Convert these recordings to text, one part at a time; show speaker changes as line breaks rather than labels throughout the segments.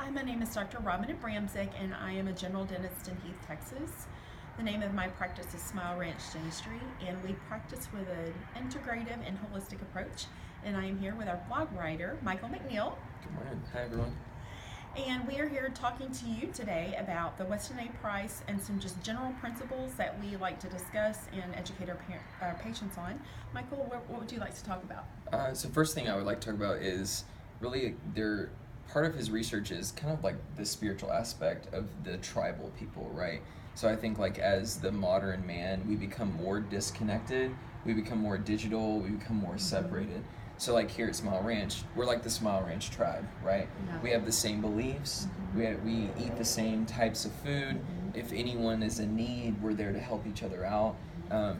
Hi, my name is Dr. Robin Abramczyk, and I am a general dentist in Heath, Texas. The name of my practice is Smile Ranch Dentistry, and we practice with an integrative and holistic approach. And I am here with our blog writer, Michael McNeal.
Good morning. Hi, everyone.
And we are here talking to you today about the Weston A price and some just general principles that we like to discuss and educate our patients on. Michael, what would you like to talk about?
So first thing I would like to talk about is really part of his research is kind of like the spiritual aspect of the tribal people, right? So I think like as the modern man, we become more disconnected, we become more digital, we become more separated. So like here at Smile Ranch, we're like the Smile Ranch tribe, right?
Yeah.
We have the same beliefs, we eat the same types of food. If anyone is in need, we're there to help each other out.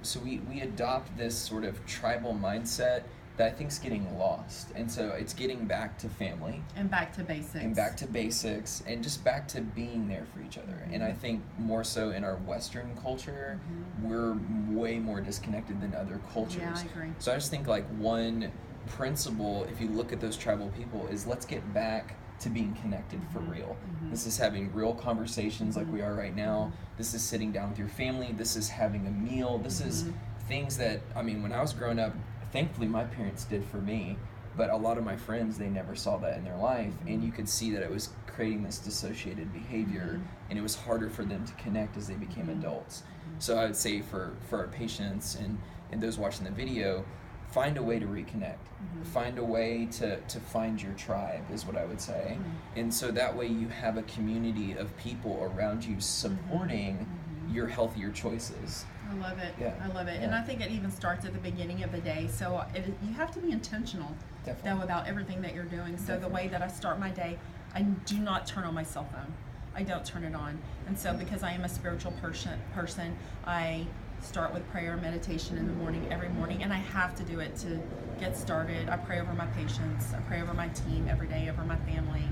So we adopt this sort of tribal mindset that I think is getting lost. And so it's getting back to family.
And back to basics.
And just back to being there for each other. And I think more so in our Western culture, we're way more disconnected than other cultures.
Yeah, I agree.
So I just think like one principle, if you look at those tribal people, is let's get back to being connected for real. This is having real conversations like we are right now. This is sitting down with your family. This is having a meal. This is things that, I mean, when I was growing up, thankfully my parents did for me, but a lot of my friends, they never saw that in their life, and you could see that it was creating this dissociated behavior, and it was harder for them to connect as they became adults. So I would say for our patients and those watching the video, find a way to reconnect. Find a way to find your tribe is what I would say. And so that way you have a community of people around you supporting your healthier choices.
I love it.
Yeah.
I love it.
Yeah.
And I think it even starts at the beginning of the day. So you have to be intentional,
Definitely.
though, about everything that you're doing. So
Definitely.
the way that I start my day, I do not turn on my cell phone. I don't turn it on. And so because I am a spiritual person, I start with prayer and meditation in the morning, every morning, and I have to do it to get started. I pray over my patients. I pray over my team every day, over my family.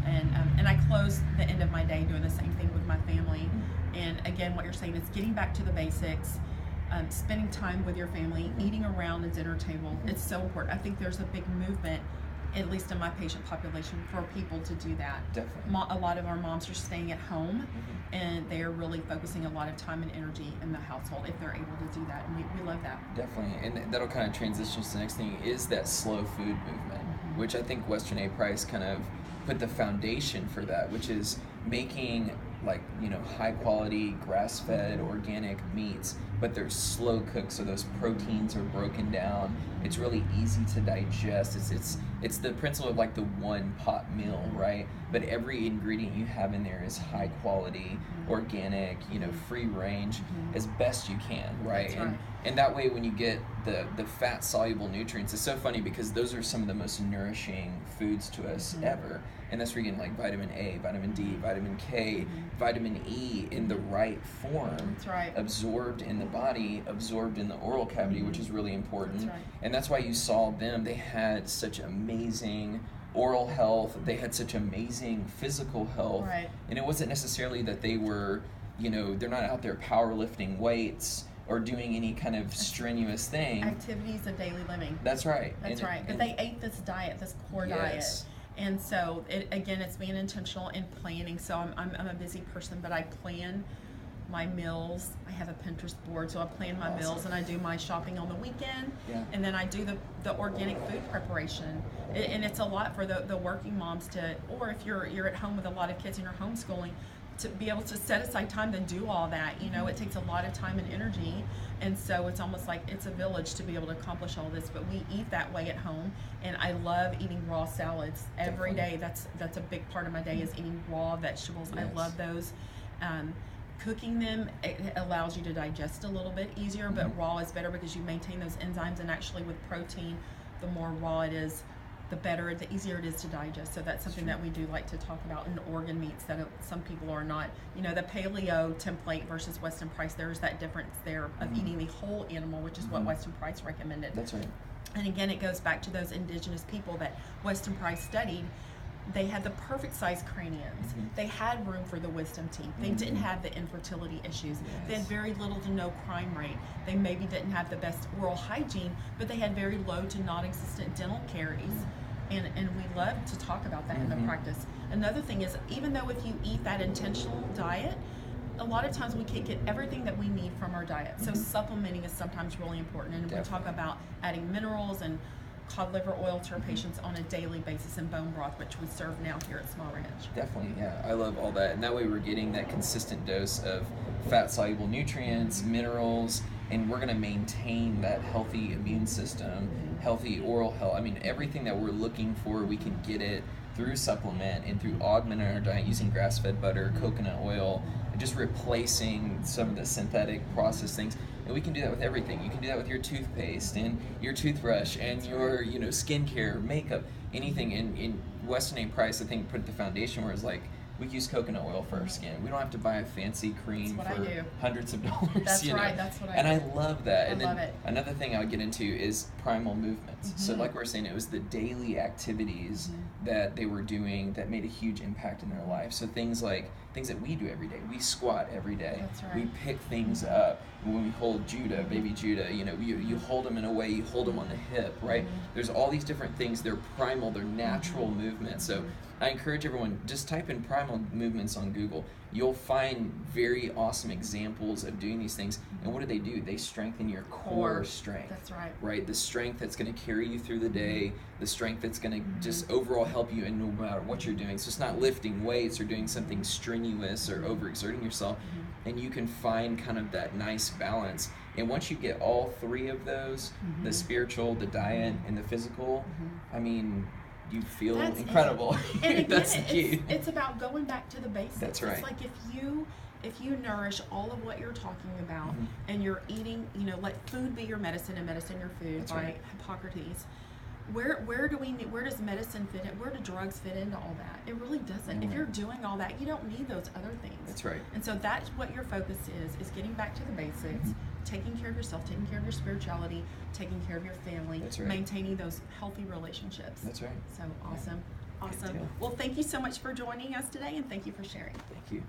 And I close the end of my day doing the same thing with my family. And again, what you're saying is getting back to the basics, spending time with your family, eating around the dinner table. It's so important. I think there's a big movement, at least in my patient population, for people to do that.
Definitely.
A lot of our moms are staying at home, and they're really focusing a lot of time and energy in the household if they're able to do that, and we love that.
Definitely, and that'll kind of transition to the next thing is that slow food movement, which I think Weston A price kind of put the foundation for that, which is making high quality grass-fed organic meats, but they're slow cooked, so those proteins are broken down. It's really easy to digest. It's the principle of like the one pot meal, right? But every ingredient you have in there is high quality, organic, free range as best you can, right?
That's right.
And that way when you get the fat soluble nutrients, it's so funny because those are some of the most nourishing foods to us ever. And that's where you're getting like vitamin A, vitamin D, vitamin K, vitamin E in the right form.
That's right.
Absorbed in the body, absorbed in the oral cavity, which is really important.
That's right.
And that's why you saw them, they had such amazing oral health, they had such amazing physical health.
Right.
And it wasn't necessarily that they were, they're not out there powerlifting weights or doing any kind of strenuous thing.
Activities of daily living.
That's right.
That's right. But they ate this diet, this core diet. And so, it's being intentional and planning. So I'm a busy person, but I plan my meals. I have a Pinterest board, so I plan my meals, and I do my shopping on the weekend.
Yeah.
And then I do the organic food preparation. And it's a lot for the working moms or if you're at home with a lot of kids and you're homeschooling, to be able to set aside time to do all that. It takes a lot of time and energy, and so it's almost like it's a village to be able to accomplish all this. But we eat that way at home, and I love eating raw salads every day. That's a big part of my day, is eating raw vegetables.
Yes.
I love those. Cooking them, it allows you to digest a little bit easier, but raw is better because you maintain those enzymes, and actually with protein, the more raw it is, the easier it is to digest. So that's something that we do like to talk about in organ meats that some people are not. The paleo template versus Weston Price, there's that difference there of eating the whole animal, which is what Weston Price recommended.
That's right.
And again, it goes back to those indigenous people that Weston Price studied. They had the perfect size craniums. They had room for the wisdom teeth. They didn't have the infertility issues. They had very little to no crime rate. They maybe didn't have the best oral hygiene, but they had very low to non-existent dental caries. and we love to talk about that in the practice. Another thing is, even though if you eat that intentional diet, a lot of times we can't get everything that we need from our diet. So supplementing is sometimes really important, and we talk about adding minerals and cod liver oil to our patients on a daily basis, and bone broth, which we serve now here at Small Ranch.
Definitely, yeah. I love all that. And that way we're getting that consistent dose of fat-soluble nutrients, minerals, and we're going to maintain that healthy immune system, healthy oral health. I mean, everything that we're looking for, we can get it through supplement and through augmenting our diet using grass-fed butter, coconut oil, and just replacing some of the synthetic processed things. And we can do that with everything. You can do that with your toothpaste and your toothbrush and your, skincare, makeup, anything. In Weston A. Price, I think, put the foundation where it's like, we use coconut oil for our skin. We don't have to buy a fancy cream for hundreds of dollars.
That's right. That's what I do.
And I love that.
I love it.
Another thing I would get into is primal movements. So like we were saying, it was the daily activities that they were doing that made a huge impact in their life. So things that we do every day. We squat every day.
That's right.
We pick things up. When we hold Judah, baby Judah, you hold them in a way, you hold them on the hip, right? There's all these different things. They're primal, they're natural movements. So I encourage everyone, just type in primal movements on Google. You'll find very awesome examples of doing these things. And what do? They strengthen your core strength.
That's right.
Right? The strength that's going to carry you through the day, the strength that's going to just overall help you in no matter what you're doing. So it's not lifting weights or doing something strenuous or overexerting yourself. And you can find kind of that nice balance. And once you get all three of those, the spiritual, the diet, and the physical, I mean, you feel incredible.
And again,
that's the key.
It's about going back to the basics.
That's right.
It's like if you nourish all of what you're talking about and you're eating, let food be your medicine and medicine your food by Hippocrates. Where does medicine fit in? Where do drugs fit into all that? It really doesn't. If you're doing all that, you don't need those other things.
That's right.
And so that's what your focus is getting back to the basics, taking care of yourself, taking care of your spirituality, taking care of your family, maintaining those healthy relationships.
That's right.
So awesome. Awesome. Well, thank you so much for joining us today, and thank you for sharing.
Thank you.